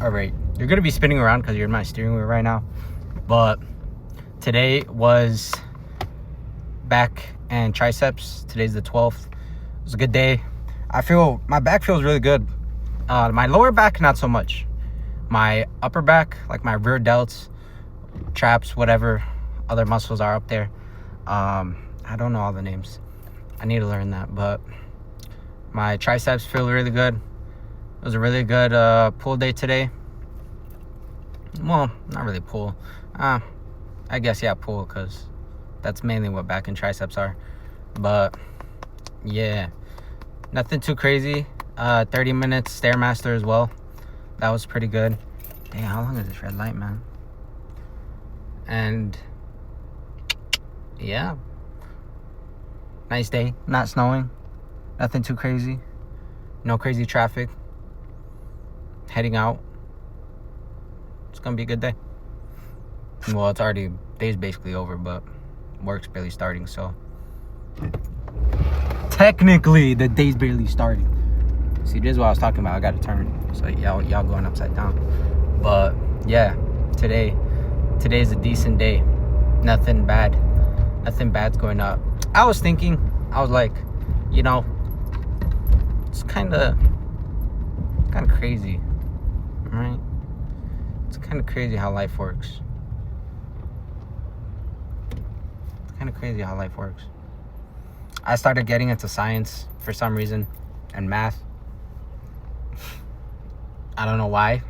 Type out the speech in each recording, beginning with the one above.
All right, you're gonna be spinning around because you're in my steering wheel right now. But today was back and triceps. Today's the 12th. It was a good day. I feel my back feels really good. My lower back, not so much. My upper back, like my rear delts, traps, whatever other muscles are up there. I don't know all the names. I need to learn that. But my triceps feel really good. It was a really good pull day today. Well, not really pull. I guess, yeah, pull, because that's mainly what back and triceps are. But, yeah, nothing too crazy. 30 minutes Stairmaster as well. That was pretty good. Dang, how long is this red light, man? And, yeah. Nice day. Not snowing. Nothing too crazy. No crazy traffic. Heading out. It's gonna be a good day. Well, it's already, day's basically over, but work's barely starting, so technically the day's barely starting. See, this is what I was talking about. I gotta turn, so y'all going upside down. But yeah, today's a decent day. Nothing bad's going up. I was thinking, I was like, it's kind of crazy, right? It's kind of crazy how life works. I started getting into science for some reason and math. I don't know why.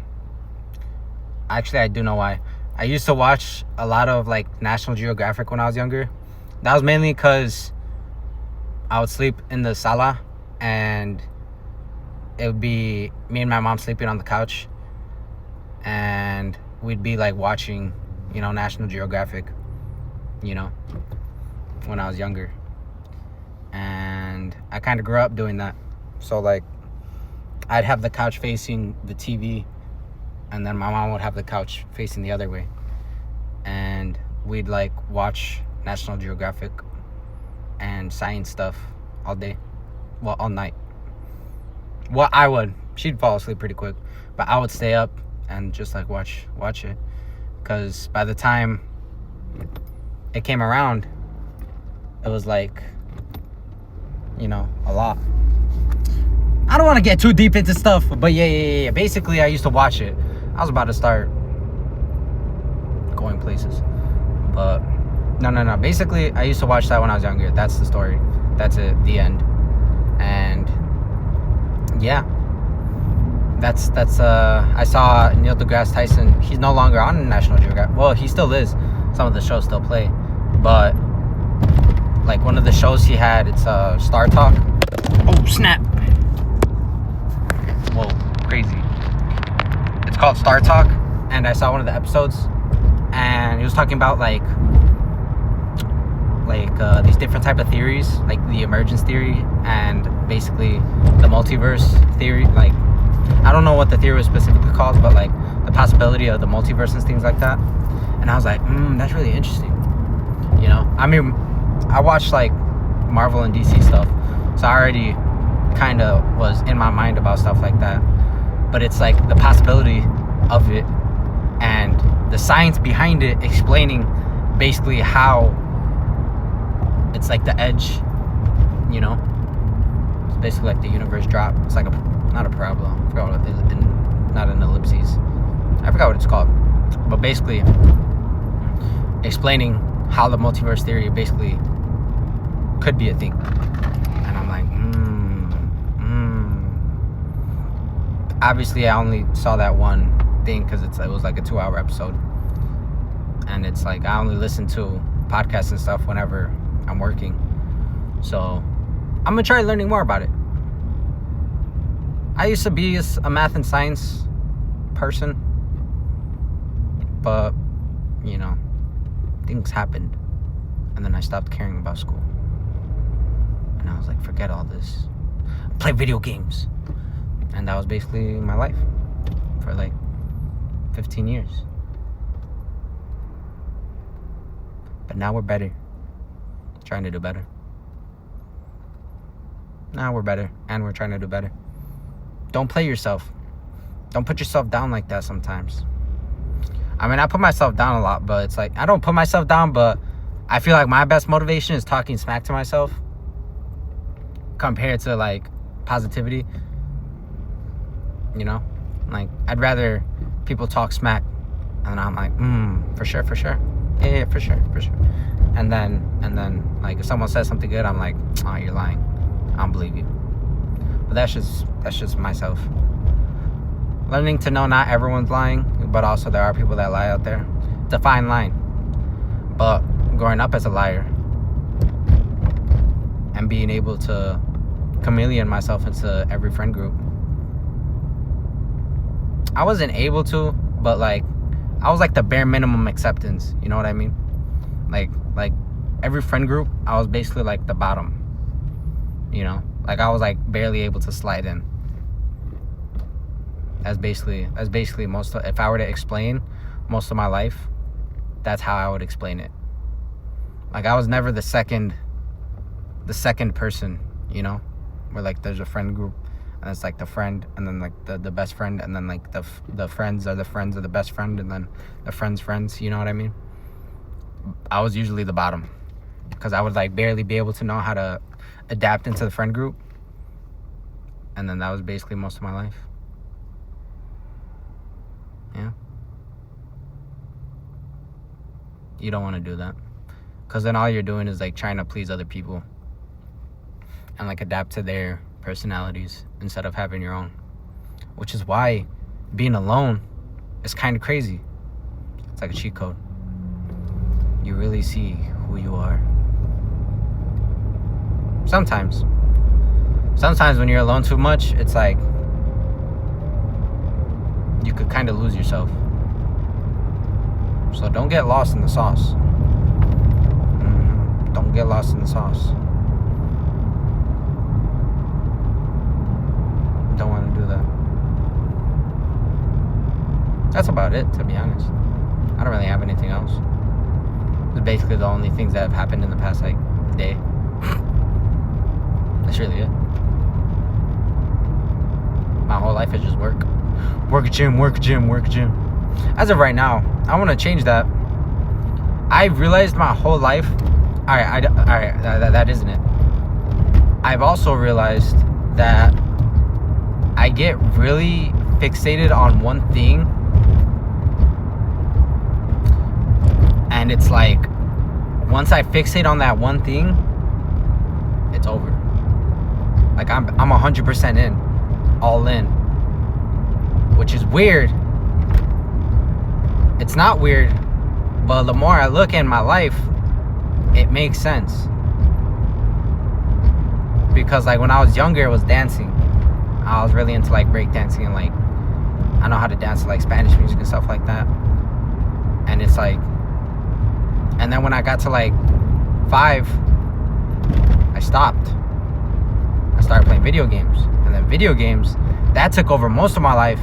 Actually, I do know why. I used to watch a lot of like National Geographic when I was younger. That was mainly because I would sleep in the sala and it would be me and my mom sleeping on the couch, and we'd be like watching, National Geographic, when I was younger. And I kind of grew up doing that. So like I'd have the couch facing the TV, and then my mom would have the couch facing the other way, and we'd like watch National Geographic and science stuff all day. Well, all night. Well, I would. She'd fall asleep pretty quick, but I would stay up and just like watch it, because by the time it came around, it was like, a lot. I don't want to get too deep into stuff, but yeah. Basically, I used to watch it. I was about to start going places, but no. Basically, I used to watch that when I was younger. That's the story. That's it. The end. And yeah, that's I saw Neil deGrasse Tyson. He's no longer on National Geographic. Well, he still is. Some of the shows still play, but like one of the shows he had, it's Star Talk. Oh snap! Whoa, crazy! It's called Star Talk, and I saw one of the episodes, and he was talking about like these different type of theories, like the emergence theory and basically the multiverse theory. Like, I don't know what the theory was specifically called, but like the possibility of the multiverse and things like that. And I was like, that's really interesting. I mean, I watched like Marvel and DC stuff, so I already kind of was in my mind about stuff like that. But it's like the possibility of it and the science behind it, explaining basically how it's like the edge, it's basically like the universe drop. It's like not a parabola, I forgot what it is, not an ellipses, I forgot what it's called, but basically explaining how the multiverse theory basically could be a thing. And I'm like, obviously I only saw that one thing because it was like a 2-hour episode, and it's like I only listen to podcasts and stuff whenever I'm working, so I'm gonna try learning more about it. I used to be a math and science person, but things happened, and then I stopped caring about school, and I was like, forget all this, play video games. And that was basically my life for like 15 years. But now we're better. Trying to do better. Now we're better, and we're trying to do better. Don't play yourself. Don't put yourself down like that sometimes. I mean, I put myself down a lot, but it's like, I don't put myself down, but I feel like my best motivation is talking smack to myself compared to, like, positivity. You know? Like, I'd rather people talk smack, and I'm like, for sure. Yeah, for sure. And then, like, if someone says something good, I'm like, oh, you're lying. I don't believe you. But that's just myself. Learning to know not everyone's lying, but also there are people that lie out there. It's a fine line. But growing up as a liar and being able to chameleon myself into every friend group, I wasn't able to, but like, I was like the bare minimum acceptance. You know what I mean? Like every friend group, I was basically like the bottom. You know, like I was like barely able to slide in. That's basically most of, if I were to explain most of my life, that's how I would explain it. Like, I was never the second person, you know, where like there's a friend group and it's like the friend and then like the best friend and then like the friends are the friends of the best friend and then the friends, you know what I mean? I was usually the bottom because I would like barely be able to know how to adapt into the friend group. And then that was basically most of my life. Yeah. You don't want to do that, because then all you're doing is like trying to please other people and like adapt to their personalities instead of having your own, which is why being alone is kind of crazy. It's like a cheat code. You really see who you are. Sometimes when you're alone too much, it's like you could kind of lose yourself. So don't get lost in the sauce. Don't get lost in the sauce. Don't want to do that. That's about it, to be honest. I don't really have anything else. It's basically the only things that have happened in the past like day. That's really it. My whole life is just work. Work, gym. As of right now, I want to change that. I realized my whole life. That isn't it. I've also realized that I get really fixated on one thing, and it's like once I fixate on that one thing, it's over. Like I'm 100% in, all in, which is weird. It's not weird, but the more I look in my life, it makes sense. Because like when I was younger, it was dancing. I was really into like break dancing and like I know how to dance to like Spanish music and stuff like that. And it's like, and then when I got to like 5, I stopped. I started playing video games, and then video games that took over most of my life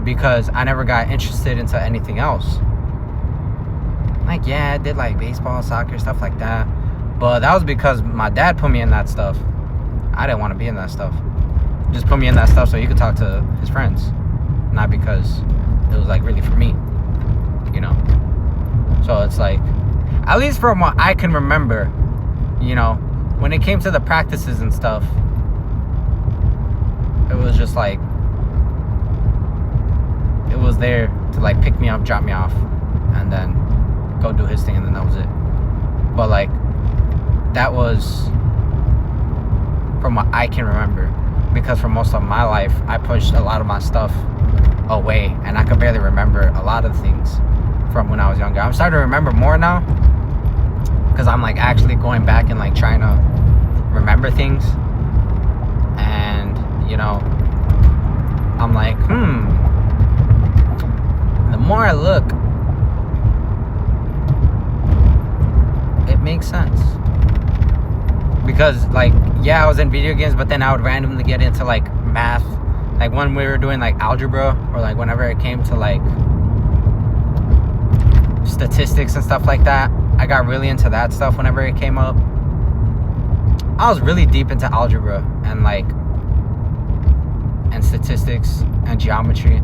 because I never got interested into anything else. Like, yeah, I did like baseball, soccer, stuff like that, but that was because my dad put me in that stuff. I didn't want to be in that stuff. He just put me in that stuff so he could talk to his friends, not because it was like really for me, you know. So it's like, at least from what I can remember, you know, when it came to the practices and stuff, it was just like, it was there to like pick me up, drop me off, and then go do his thing, and then that was it. But like, that was from what I can remember, because for most of my life I pushed a lot of my stuff away, and I could barely remember a lot of things from when I was younger. I'm starting to remember more now because I'm like actually going back and like trying to remember things, and you know, I'm like, the more I look, it makes sense. Because like, yeah, I was in video games, but then I would randomly get into like math. Like when we were doing like algebra, or like whenever it came to like statistics and stuff like that, I got really into that stuff whenever it came up. I was really deep into algebra, and like and statistics and geometry.